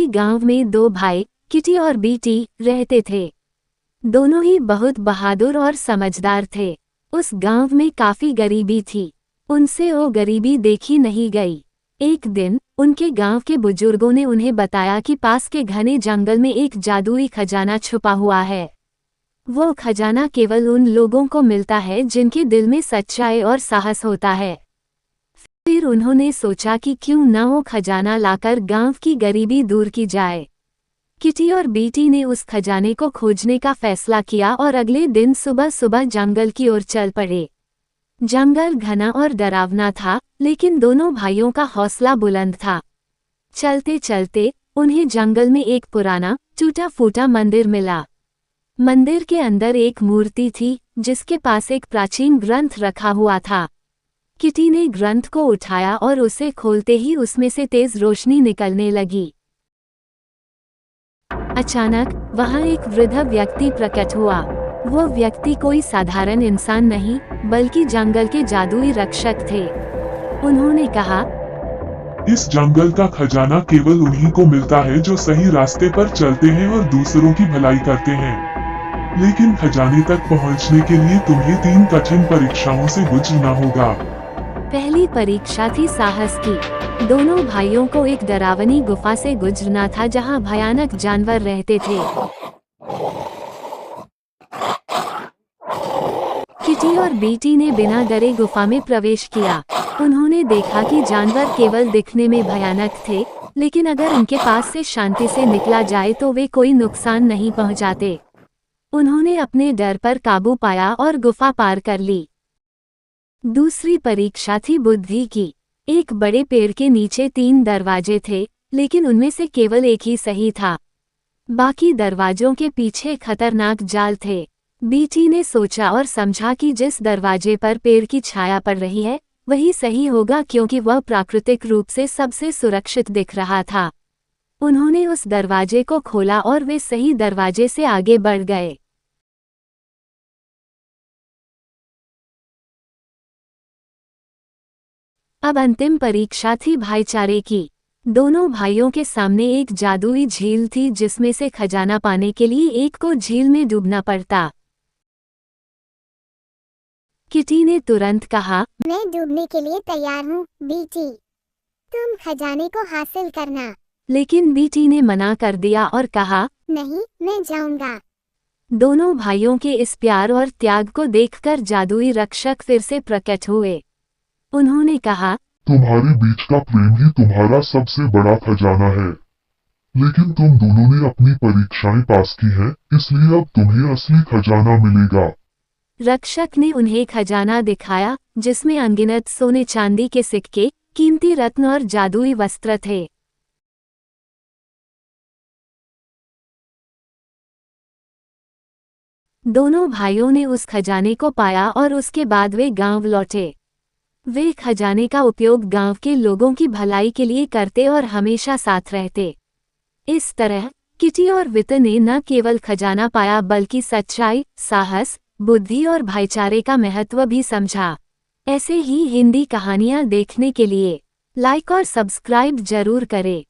उसी गांव में दो भाई किटी और बीटी रहते थे। दोनों ही बहुत बहादुर और समझदार थे। उस गांव में काफी गरीबी थी, उनसे वो गरीबी देखी नहीं गई। एक दिन उनके गांव के बुजुर्गों ने उन्हें बताया कि पास के घने जंगल में एक जादुई खजाना छुपा हुआ है। वो खजाना केवल उन लोगों को मिलता है जिनके दिल में सच्चाई और साहस होता है। फिर उन्होंने सोचा कि क्यों न वो खजाना लाकर गांव की गरीबी दूर की जाए। किटी और बीटी ने उस खजाने को खोजने का फैसला किया और अगले दिन सुबह सुबह जंगल की ओर चल पड़े। जंगल घना और डरावना था, लेकिन दोनों भाइयों का हौसला बुलंद था। चलते चलते उन्हें जंगल में एक पुराना टूटा फूटा मंदिर मिला। मंदिर के अंदर एक मूर्ति थी जिसके पास एक प्राचीन ग्रंथ रखा हुआ था। किटी ने ग्रंथ को उठाया और उसे खोलते ही उसमें से तेज रोशनी निकलने लगी। अचानक वहां एक वृद्ध व्यक्ति प्रकट हुआ। वो व्यक्ति कोई साधारण इंसान नहीं, बल्कि जंगल के जादुई रक्षक थे। उन्होंने कहा, इस जंगल का खजाना केवल उन्हीं को मिलता है जो सही रास्ते पर चलते हैं और दूसरों की भलाई करते हैं। लेकिन खजाने तक पहुंचने के लिए तुम्हें 3 कठिन परीक्षाओं से गुजरना होगा। पहली परीक्षा थी साहस की। दोनों भाइयों को एक डरावनी गुफा से गुजरना था जहां भयानक जानवर रहते थे। किटी और बीटी ने बिना डरे गुफा में प्रवेश किया। उन्होंने देखा कि जानवर केवल दिखने में भयानक थे, लेकिन अगर उनके पास से शांति से निकला जाए तो वे कोई नुकसान नहीं पहुंचाते। उन्होंने अपने डर पर काबू पाया और गुफा पार कर ली। दूसरी परीक्षा थी बुद्धि की। एक बड़े पेड़ के नीचे 3 दरवाजे थे, लेकिन उनमें से केवल एक ही सही था। बाकी दरवाजों के पीछे खतरनाक जाल थे। बीटी ने सोचा और समझा कि जिस दरवाजे पर पेड़ की छाया पड़ रही है वही सही होगा, क्योंकि वह प्राकृतिक रूप से सबसे सुरक्षित दिख रहा था। उन्होंने उस दरवाजे को खोला और वे सही दरवाजे से आगे बढ़ गए। अब अंतिम परीक्षा थी भाईचारे की। दोनों भाइयों के सामने एक जादुई झील थी जिसमें से खजाना पाने के लिए एक को झील में डूबना पड़ता। किटी ने तुरंत कहा, मैं डूबने के लिए तैयार हूँ बीटी, तुम खजाने को हासिल करना। लेकिन बीटी ने मना कर दिया और कहा, नहीं, मैं जाऊंगा। दोनों भाइयों के इस प्यार और त्याग को देखकर जादुई रक्षक फिर से प्रकट हुए। उन्होंने कहा, तुम्हारे बीच का प्रेम ही तुम्हारा सबसे बड़ा खजाना है। लेकिन तुम दोनों ने अपनी परीक्षाएं पास की हैं, इसलिए अब तुम्हें असली खजाना मिलेगा। रक्षक ने उन्हें खजाना दिखाया जिसमें अनगिनत सोने चांदी के सिक्के, कीमती रत्न और जादुई वस्त्र थे। दोनों भाइयों ने उस खजाने को पाया और उसके बाद वे गांव लौटे। वे खजाने का उपयोग गांव के लोगों की भलाई के लिए करते और हमेशा साथ रहते। इस तरह किटी और वित ने न केवल खजाना पाया बल्कि सच्चाई, साहस, बुद्धि और भाईचारे का महत्व भी समझा। ऐसे ही हिंदी कहानियाँ देखने के लिए लाइक और सब्सक्राइब जरूर करें।